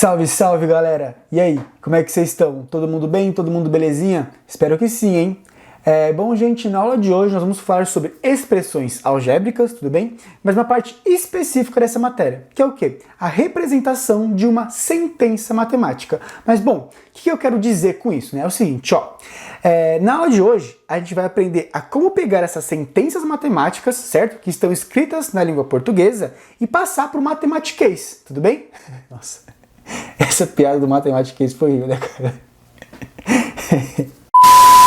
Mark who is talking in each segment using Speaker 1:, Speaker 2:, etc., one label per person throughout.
Speaker 1: Salve, salve galera! E aí, como é que vocês estão? Todo mundo bem? Todo mundo belezinha? Espero que sim, hein? Bom, gente, na aula de hoje nós vamos falar sobre expressões algébricas, tudo bem? Mas uma parte específica dessa matéria, que é o quê? A representação de uma sentença matemática. Mas, bom, o que eu quero dizer com isso, né? É o seguinte, ó. Na aula de hoje, a gente vai aprender a como pegar essas sentenças matemáticas, certo? Que estão escritas na língua portuguesa e passar para o matematiquês, tudo bem? Nossa, essa piada do matematiquês foi horrível, né, cara?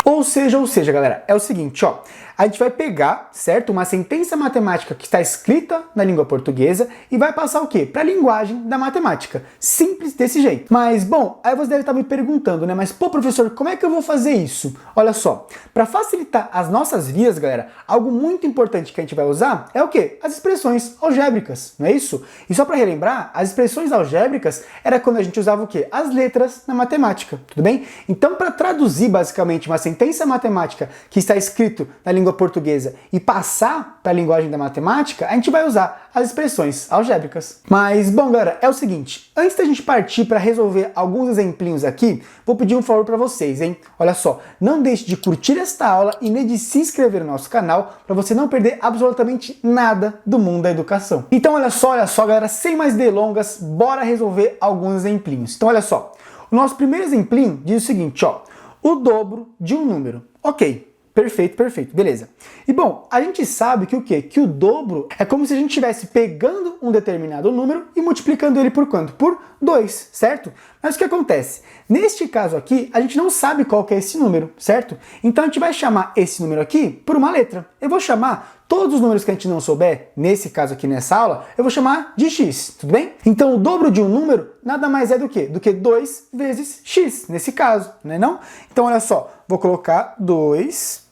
Speaker 1: Ou seja, galera, é o seguinte, ó. A gente vai pegar, certo, uma sentença matemática que está escrita na língua portuguesa e vai passar o quê? Para a linguagem da matemática. Simples desse jeito. Mas, bom, aí você deve estar me perguntando, né? Mas, pô, professor, como é que eu vou fazer isso? Olha só, para facilitar as nossas vidas, galera, algo muito importante que a gente vai usar é o quê? As expressões algébricas, não é isso? E só para relembrar, as expressões algébricas era quando a gente usava o quê? As letras na matemática, tudo bem? Então, para traduzir, basicamente, uma sentença matemática que está escrito na língua portuguesa e passar para a linguagem da matemática, a gente vai usar as expressões algébricas. Mas, bom, galera, é o seguinte, antes da gente partir para resolver alguns exemplinhos aqui, vou pedir um favor para vocês, hein? Olha só, não deixe de curtir esta aula e nem de se inscrever no nosso canal para você não perder absolutamente nada do mundo da educação. Então, olha só, galera, sem mais delongas, bora resolver alguns exemplinhos. Então, olha só, o nosso primeiro exemplinho diz o seguinte, ó, o dobro de um número. Ok. Perfeito, beleza. E bom, a gente sabe que o quê? Que o dobro é como se a gente estivesse pegando um determinado número e multiplicando ele por quanto? Por 2, certo? Mas o que acontece? Neste caso aqui, a gente não sabe qual que é esse número, certo? Então a gente vai chamar esse número aqui por uma letra. Eu vou chamar todos os números que a gente não souber, nesse caso aqui nessa aula, eu vou chamar de x, tudo bem? Então o dobro de um número nada mais é do que? Do que 2 vezes x, nesse caso, né não? Então olha só, vou colocar 2x.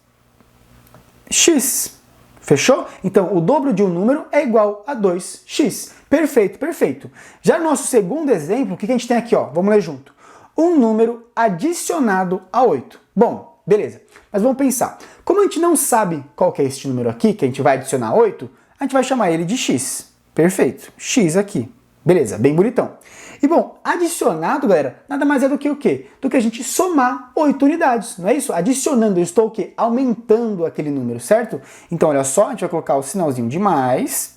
Speaker 1: Fechou? Então, o dobro de um número é igual a 2x. Perfeito. Já no nosso segundo exemplo, o que a gente tem aqui? Ó? Vamos ler junto. Um número adicionado a 8. Bom, beleza. Mas vamos pensar. Como a gente não sabe qual que é este número aqui, que a gente vai adicionar a 8, a gente vai chamar ele de x. Perfeito. X aqui. Beleza, bem bonitão. E bom, adicionado, galera, nada mais é do que o quê? Do que a gente somar 8 unidades, não é isso? Adicionando, eu estou o quê? Aumentando aquele número, certo? Então, olha só, a gente vai colocar o sinalzinho de mais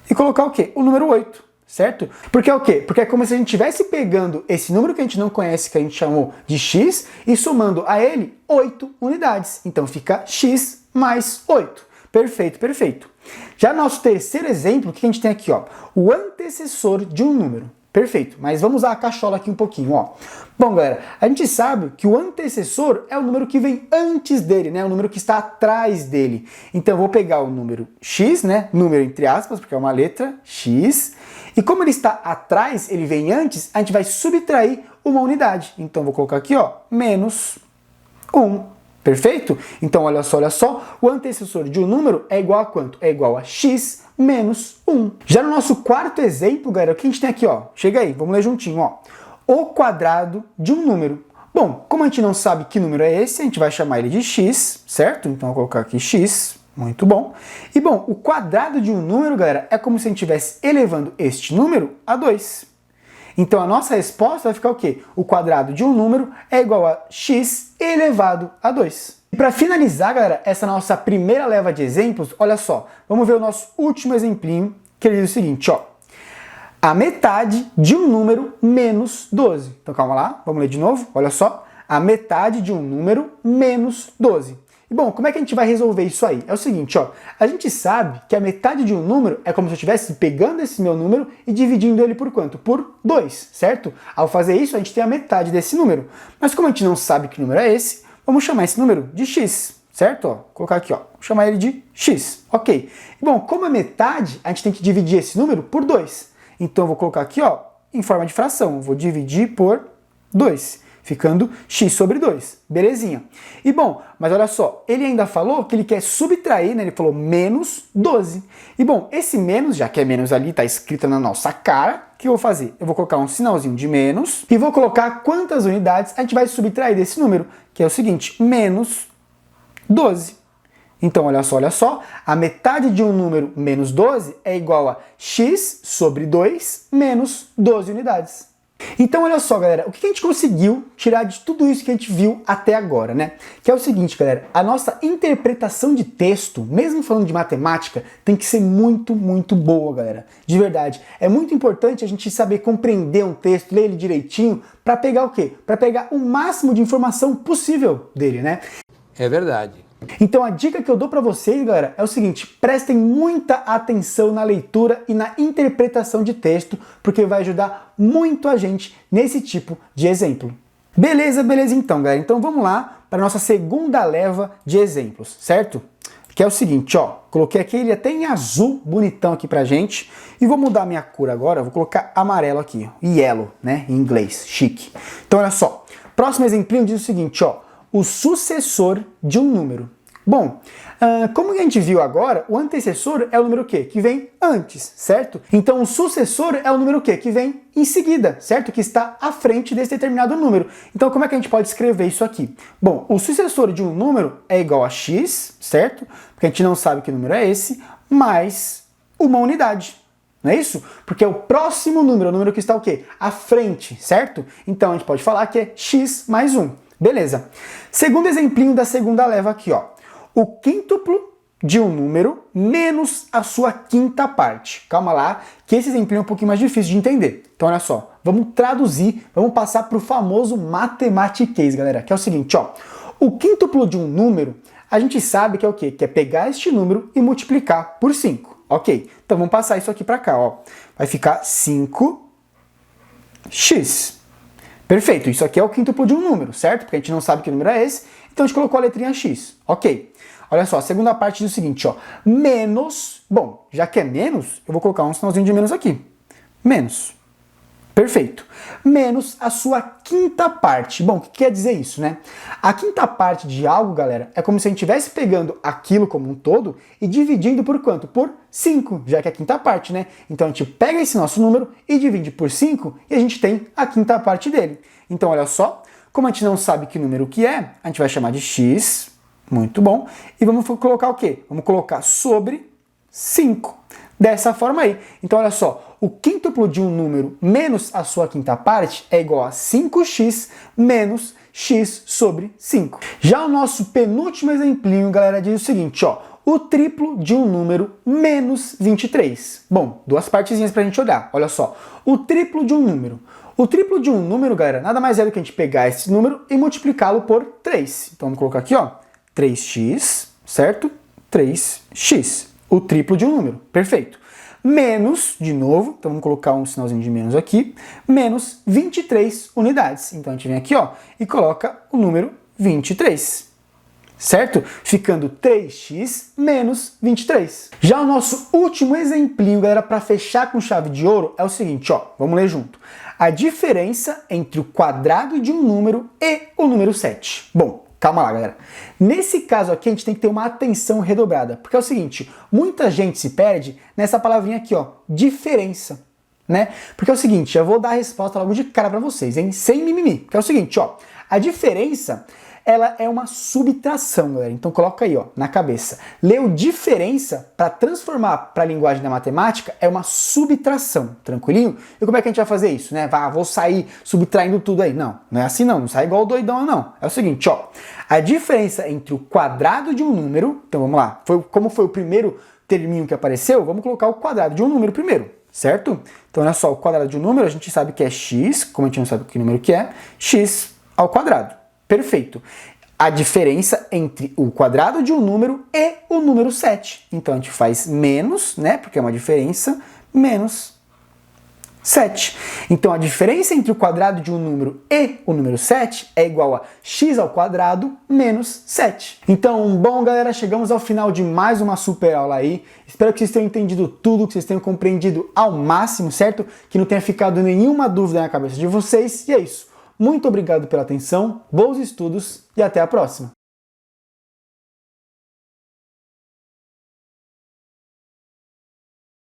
Speaker 1: e colocar o quê? O número 8, certo? Porque é o quê? Porque é como se a gente estivesse pegando esse número que a gente não conhece, que a gente chamou de x, e somando a ele 8 unidades. Então, fica x mais 8. Perfeito. Já nosso terceiro exemplo, o que a gente tem aqui, ó? O antecessor de um número. Perfeito, mas vamos usar a cachola aqui um pouquinho, ó. Bom, galera, a gente sabe que o antecessor é o número que vem antes dele, né? O número que está atrás dele. Então, eu vou pegar o número x, né? Número entre aspas, porque é uma letra, x. E como ele está atrás, ele vem antes, a gente vai subtrair uma unidade. Então, vou colocar aqui, ó, menos 1. Perfeito? Então, olha só, o antecessor de um número é igual a quanto? É igual a x menos 1. Já no nosso quarto exemplo, galera, o que a gente tem aqui, ó? Chega aí, vamos ler juntinho, ó. O quadrado de um número. Bom, como a gente não sabe que número é esse, a gente vai chamar ele de x, certo? Então, eu vou colocar aqui x, muito bom. E bom, o quadrado de um número, galera, é como se a gente estivesse elevando este número a 2. Então, a nossa resposta vai ficar o quê? O quadrado de um número é igual a x elevado a 2. E para finalizar, galera, essa nossa primeira leva de exemplos, olha só, vamos ver o nosso último exemplinho, que ele diz o seguinte, ó. A metade de um número menos 12. Então, calma lá, vamos ler de novo, olha só. A metade de um número menos 12. E bom, como é que a gente vai resolver isso aí? É o seguinte, ó, a gente sabe que a metade de um número é como se eu estivesse pegando esse meu número e dividindo ele por quanto? Por 2, certo? Ao fazer isso, a gente tem a metade desse número. Mas como a gente não sabe que número é esse, vamos chamar esse número de x, certo? Ó, vou colocar aqui, ó, vou chamar ele de x, ok. E bom, como é metade, a gente tem que dividir esse número por 2. Então eu vou colocar aqui, ó, em forma de fração, eu vou dividir por 2. Ficando x sobre 2, belezinha. E bom, mas olha só, ele ainda falou que ele quer subtrair, né? Ele falou menos 12. E bom, esse menos, já que é menos ali, tá escrito na nossa cara, o que eu vou fazer? Eu vou colocar um sinalzinho de menos e vou colocar quantas unidades a gente vai subtrair desse número, que é o seguinte, menos 12. Então, olha só, a metade de um número menos 12 é igual a x sobre 2 menos 12 unidades. Então olha só, galera, o que a gente conseguiu tirar de tudo isso que a gente viu até agora, né? Que é o seguinte, galera, a nossa interpretação de texto, mesmo falando de matemática, tem que ser muito, muito boa, galera. De verdade. É muito importante a gente saber compreender um texto, ler ele direitinho, para pegar o quê? Para pegar o máximo de informação possível dele, né?
Speaker 2: É verdade.
Speaker 1: Então a dica que eu dou para vocês, galera, é o seguinte: prestem muita atenção na leitura e na interpretação de texto, porque vai ajudar muito a gente nesse tipo de exemplo. Beleza então, galera. Então vamos lá para a nossa segunda leva de exemplos, certo? Que é o seguinte, ó, coloquei aqui ele até em azul, bonitão aqui pra gente, e vou mudar a minha cor agora, vou colocar amarelo aqui, ó, yellow, né, em inglês, chique. Então olha só, próximo exemplinho diz o seguinte, ó, o sucessor de um número. Bom, como a gente viu agora, o antecessor é o número quê? Que vem antes, certo? Então o sucessor é o número quê? Que vem em seguida, certo? Que está à frente desse determinado número. Então como é que a gente pode escrever isso aqui? Bom, o sucessor de um número é igual a x, certo? Porque a gente não sabe que número é esse, mais uma unidade. Não é isso? Porque é o próximo número, o número que está o quê? À frente, certo? Então a gente pode falar que é x mais 1. Beleza. Segundo exemplinho da segunda leva aqui, ó. O quíntuplo de um número menos a sua quinta parte. Calma lá, que esse exemplinho é um pouquinho mais difícil de entender. Então olha só, vamos traduzir, vamos passar para o famoso matematiquês, galera, que é o seguinte, ó. O quíntuplo de um número, a gente sabe que é o quê? Que é pegar este número e multiplicar por 5. Ok, então vamos passar isso aqui para cá, ó. Vai ficar 5x. Perfeito, isso aqui é o quíntuplo de um número, certo? Porque a gente não sabe que número é esse, então a gente colocou a letrinha x. Ok. Olha só, a segunda parte diz o seguinte, ó. Menos, bom, já que é menos, eu vou colocar um sinalzinho de menos aqui. Menos. Perfeito. Menos a sua quinta parte. Bom, o que quer dizer isso, né? A quinta parte de algo, galera, é como se a gente estivesse pegando aquilo como um todo e dividindo por quanto? Por 5, já que é a quinta parte, né? Então a gente pega esse nosso número e divide por 5 e a gente tem a quinta parte dele. Então olha só, como a gente não sabe que número que é, a gente vai chamar de x, muito bom, e vamos colocar o quê? Vamos colocar sobre 5. Dessa forma aí. Então olha só, o quíntuplo de um número menos a sua quinta parte é igual a 5x menos x sobre 5. Já o nosso penúltimo exemplinho, galera, diz o seguinte, ó. O triplo de um número menos 23. Bom, duas partezinhas pra gente olhar. Olha só, o triplo de um número. O triplo de um número, galera, nada mais é do que a gente pegar esse número e multiplicá-lo por 3. Então vamos colocar aqui, ó, 3x, certo? 3x. O triplo de um número. Perfeito. Menos, de novo, então vamos colocar um sinalzinho de menos aqui, menos 23 unidades. Então a gente vem aqui, ó, e coloca o número 23. Certo? Ficando 3x menos 23. Já o nosso último exemplinho, galera, para fechar com chave de ouro é o seguinte, ó, vamos ler junto. A diferença entre o quadrado de um número e o número 7. Bom, calma lá, galera. Nesse caso aqui, a gente tem que ter uma atenção redobrada, porque é o seguinte, muita gente se perde nessa palavrinha aqui, ó, diferença, né? Porque é o seguinte, eu vou dar a resposta logo de cara para vocês, hein? Sem mimimi. Porque é o seguinte, ó, a diferença, ela é uma subtração, galera. Então coloca aí, ó, na cabeça. Leu diferença para transformar para a linguagem da matemática é uma subtração, tranquilinho? E como é que a gente vai fazer isso, né? Vou sair subtraindo tudo aí. Não, não é assim não, não sai igual o doidão não. É o seguinte, ó, a diferença entre o quadrado de um número, então vamos lá, como foi o primeiro terminho que apareceu, vamos colocar o quadrado de um número primeiro, certo? Então olha só, o quadrado de um número a gente sabe que é x, como a gente não sabe que número que é, x ao quadrado. Perfeito. A diferença entre o quadrado de um número e o número 7. Então a gente faz menos, né? Porque é uma diferença, menos 7. Então a diferença entre o quadrado de um número e o número 7 é igual a x ao quadrado menos 7. Então, bom, galera, chegamos ao final de mais uma super aula aí. Espero que vocês tenham entendido tudo, que vocês tenham compreendido ao máximo, certo? Que não tenha ficado nenhuma dúvida na cabeça de vocês. E é isso. Muito obrigado pela atenção, bons estudos e até a próxima!